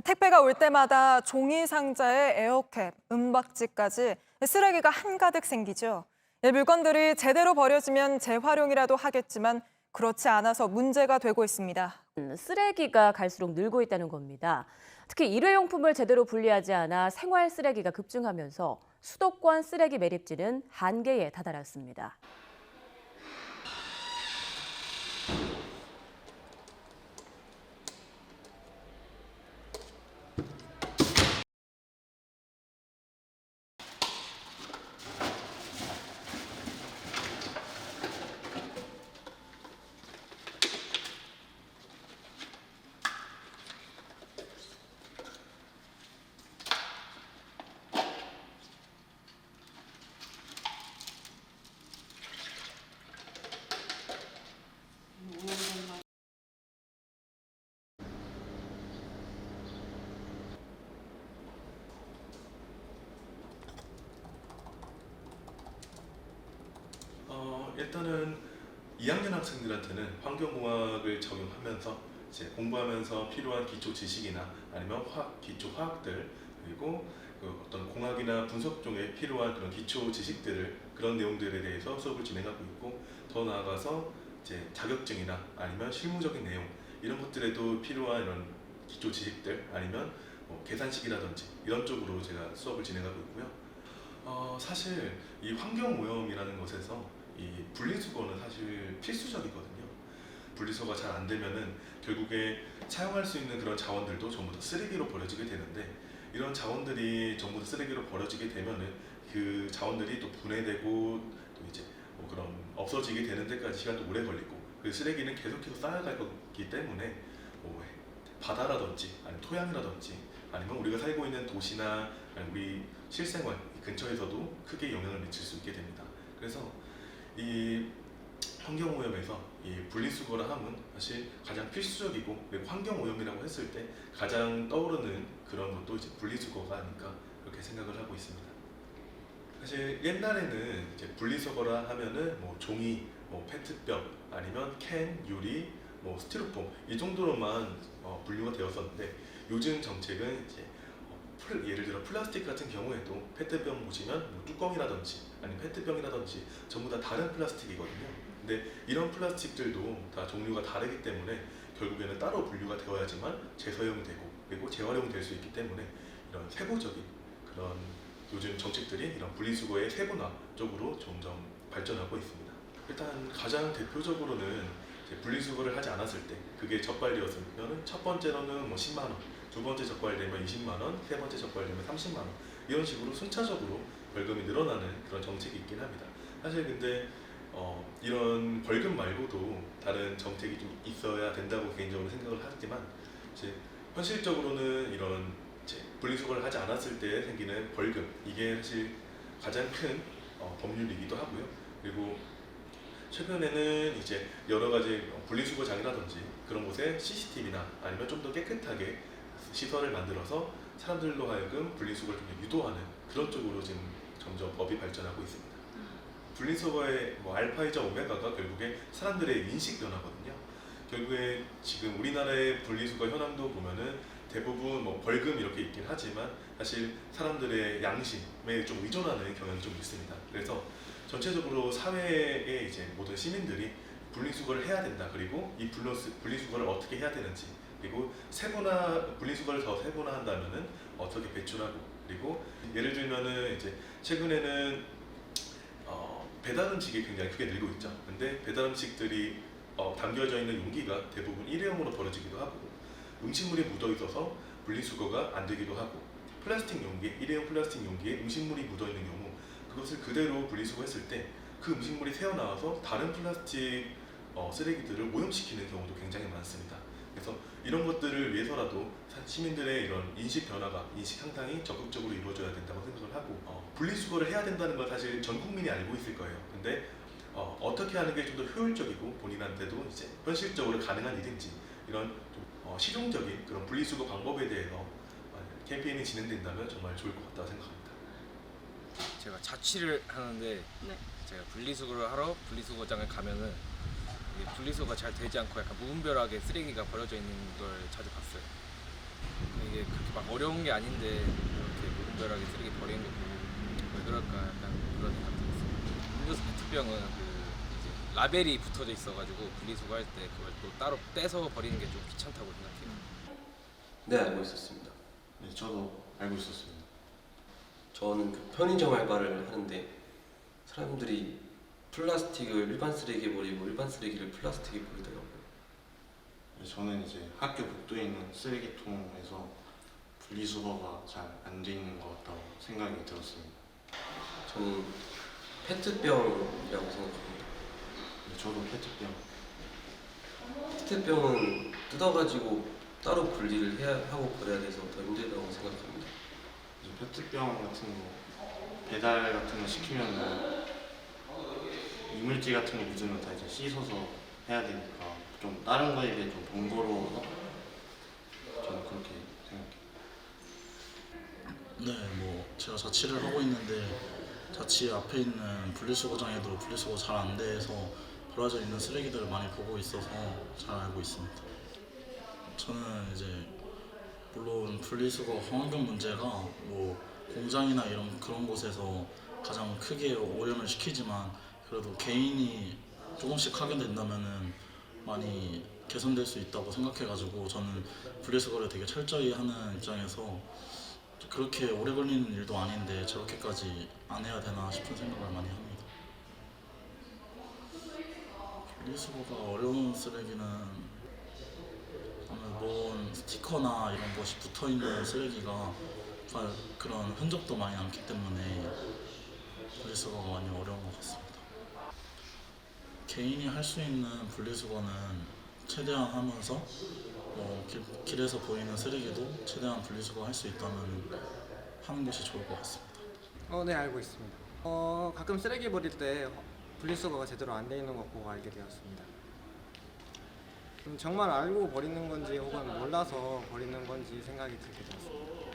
택배가 올 때마다 종이 상자에 에어캡, 은박지까지 쓰레기가 한가득 생기죠. 물건들이 제대로 버려지면 재활용이라도 하겠지만 그렇지 않아서 문제가 되고 있습니다. 쓰레기가 갈수록 늘고 있다는 겁니다. 특히 일회용품을 제대로 분리하지 않아 생활 쓰레기가 급증하면서 수도권 쓰레기 매립지는 한계에 다다랐습니다. 일단은 2학년 학생들한테는 환경공학을 적용하면서 이제 공부하면서 필요한 기초 지식이나 아니면 기초 화학들 그리고 그 어떤 공학이나 분석 쪽에 필요한 그런 기초 지식들을 그런 내용들에 대해서 수업을 진행하고 있고 더 나아가서 이제 자격증이나 아니면 실무적인 내용 이런 것들에도 필요한 이런 기초 지식들 아니면 뭐 계산식이라든지 이런 쪽으로 제가 수업을 진행하고 있고요. 사실 이 환경오염이라는 것에서 이 분리수거는 사실 필수적이거든요. 분리수거가 잘 안 되면은 결국에 사용할 수 있는 그런 자원들도 전부 다 쓰레기로 버려지게 되는데 이런 자원들이 전부 다 쓰레기로 버려지게 되면은 그 자원들이 또 분해되고 또 이제 뭐 그런 없어지게 되는 데까지 시간도 오래 걸리고 그 쓰레기는 계속해서 쌓여갈 거기 때문에 뭐 바다라든지 아니면 토양이라든지 아니면 우리가 살고 있는 도시나 우리 실생활 근처에서도 크게 영향을 미칠 수 있게 됩니다. 그래서 이 환경오염에서 이 분리수거를 함은 사실 가장 필수적이고 그리고 환경오염이라고 했을 때 가장 떠오르는 그런 것도 이제 분리수거가 아닐까 그렇게 생각을 하고 있습니다. 사실 옛날에는 이제 분리수거라 하면은 뭐 종이, 뭐 페트병 아니면 캔, 유리, 뭐 스티로폼 이 정도로만 분류가 되었었는데 요즘 정책은 이제 예를 들어 플라스틱 같은 경우에도 페트병 보시면 뭐 뚜껑이라든지 아니면 페트병이라든지 전부 다 다른 플라스틱이거든요. 근데 이런 플라스틱들도 다 종류가 다르기 때문에 결국에는 따로 분류가 되어야지만 재사용이 되고 그리고 재활용이 될 수 있기 때문에 이런 세부적인 그런 요즘 정책들이 이런 분리수거의 세분화 쪽으로 점점 발전하고 있습니다. 일단 가장 대표적으로는 이제 분리수거를 하지 않았을 때 그게 적발되었으면 첫 번째로는 뭐 10만 원, 두 번째 적발되면 20만 원, 세 번째 적발되면 30만 원 이런 식으로 순차적으로 벌금이 늘어나는 그런 정책이 있긴 합니다. 사실 근데 이런 벌금 말고도 다른 정책이 좀 있어야 된다고 개인적으로 생각을 하지만 이제 현실적으로는 이런 이제 분리수거를 하지 않았을 때 생기는 벌금 이게 사실 가장 큰 법률이기도 하고요. 그리고 최근에는 이제 여러 가지 분리수거장이라든지 그런 곳에 CCTV나 아니면 좀 더 깨끗하게 시설을 만들어서 사람들로 하여금 분리수거를 좀 유도하는 그런 쪽으로 지금 점점 법이 발전하고 있습니다. 분리수거의 뭐 알파이자 오메가가 결국에 사람들의 인식 변화거든요. 결국에 지금 우리나라의 분리수거 현황도 보면은 대부분 뭐 벌금 이렇게 있긴 하지만 사실 사람들의 양심에 좀 의존하는 경향이 좀 있습니다. 그래서 전체적으로 사회의 이제 모든 시민들이 분리수거를 해야 된다. 그리고 이 분리수거를 어떻게 해야 되는지 그리고 분리수거를 더 세분화한다면은 어떻게 배출하고 그리고 예를 들면은 이제 최근에는 배달 음식이 굉장히 크게 늘고 있죠. 근데 배달 음식들이 담겨져 있는 용기가 대부분 일회용으로 버려지기도 하고 음식물이 묻어 있어서 분리수거가 안 되기도 하고 플라스틱 용기, 일회용 플라스틱 용기에 음식물이 묻어 있는 경우 그것을 그대로 분리수거했을 때 그 음식물이 새어나와서 다른 플라스틱 쓰레기들을 오염시키는 경우도 굉장히 많습니다. 그래서 이런 것들을 위해서라도 시민들의 이런 인식 변화가, 인식 향상이 적극적으로 이루어져야 된다고 생각을 하고 분리수거를 해야 된다는 건 사실 전 국민이 알고 있을 거예요. 근데 어떻게 하는 게 좀 더 효율적이고 본인한테도 이제 현실적으로 가능한 일인지 이런 좀 실용적인 그런 분리수거 방법에 대해서 캠페인이 진행된다면 정말 좋을 것 같다고 생각합니다. 제가 자취를 하는데 네. 제가 분리수거를 하러 분리수거장을 가면은 이게 분리수거가 잘 되지 않고 약간 무분별하게 쓰레기가 버려져 있는 걸 자주 봤어요. 이게 막 어려운 게 아닌데 이렇게 무분별하게 쓰레기 버리는 거 보고 왜 그럴까 약간 그런 생각이 들었어요. 음료수 페트병은 이제 라벨이 붙어져 있어가지고 분리수거할 때 그걸 또 따로 떼서 버리는 게 좀 귀찮다고 생각해요. 네, 알고 있었습니다. 네, 저도 알고 있었습니다. 저는 그 편의점 알바를 하는데 사람들이 플라스틱을 일반 쓰레기에 버리고 일반 쓰레기를 플라스틱에 버리더라고요. 네, 저는 이제 학교 복도에 있는 쓰레기통에서 분리수거가 잘 안 돼 있는 것 같다고 생각이 들었습니다. 저는 페트병이라고 생각합니다. 네, 저도 페트병. 페트병은 뜯어가지고 따로 분리를 해야 하고 버려야 돼서 더 힘들다고 생각합니다. 이제 페트병 같은 거 배달 같은 거 시키면은 이물질 같은 거 묻으면 다 이제 씻어서 해야 되니까 좀 다른 거에 비해 좀 번거로워서 저는 그렇게 생각해요. 네, 뭐 제가 자취를 하고 있는데 자취 앞에 있는 분리수거장에도 분리수거 잘 안 돼서 버려져 있는 쓰레기들을 많이 보고 있어서 잘 알고 있습니다. 저는 이제 물론 분리수거 환경 문제가 뭐 공장이나 이런 그런 곳에서 가장 크게 오염을 시키지만 그래도 개인이 조금씩 하게 된다면은 많이 개선될 수 있다고 생각해가지고 저는 분리수거를 되게 철저히 하는 입장에서 그렇게 오래 걸리는 일도 아닌데 저렇게까지 안 해야 되나 싶은 생각을 많이 합니다. 분리수거가 어려운 쓰레기는 아무래도 뭔 스티커나 이런 것이 붙어있는 쓰레기가 그런 흔적도 많이 남기 때문에 분리수거가 많이 어려운 것 같습니다. 개인이 할 수 있는 분리수거는 최대한 하면서 길에서 보이는 쓰레기도 최대한 분리수거 할 수 있다면 하는 것이 좋을 것 같습니다. 네, 알고 있습니다. 가끔 쓰레기 버릴 때 분리수거가 제대로 안 돼 있는 거 보고 알게 되었습니다. 정말 알고 버리는 건지 혹은 몰라서 버리는 건지 생각이 들게 되었습니다.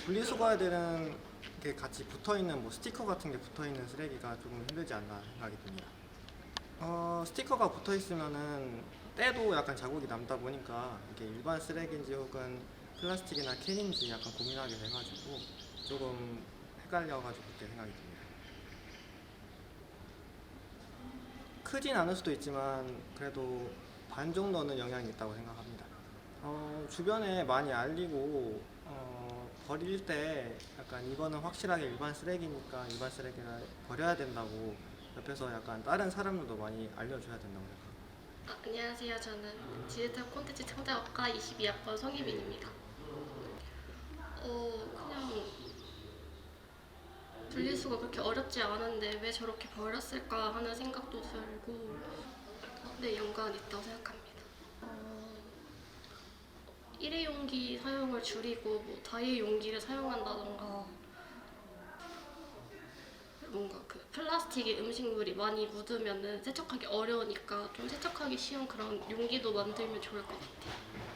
분리수거해야 되는 게 같이 붙어있는 뭐 스티커 같은 게 붙어있는 쓰레기가 조금 힘들지 않나 생각이 듭니다. 스티커가 붙어있으면은 때도 약간 자국이 남다 보니까 이게 일반 쓰레기인지 혹은 플라스틱이나 캔인지 약간 고민하게 돼가지고 조금 헷갈려가지고 그렇게 생각이 듭니다. 크진 않을 수도 있지만 그래도 반 정도는 영향이 있다고 생각합니다. 주변에 많이 알리고 버릴 때 약간 이거는 확실하게 일반 쓰레기니까 일반 쓰레기를 버려야 된다고 옆에서 약간 다른 사람들도 많이 알려줘야 된다고 생각합니다. 안녕하세요. 저는 디지털 콘텐츠 창작학과 22학번 송희빈입니다. 그냥 분리수거 그렇게 어렵지 않은데 왜 저렇게 버렸을까 하는 생각도 들고 네, 연관이 있다고 생각합니다. 일회용기 사용을 줄이고 뭐 다회용기를 사용한다던가 뭔가 그 플라스틱에 음식물이 많이 묻으면은 세척하기 어려우니까 좀 세척하기 쉬운 그런 용기도 만들면 좋을 것 같아요.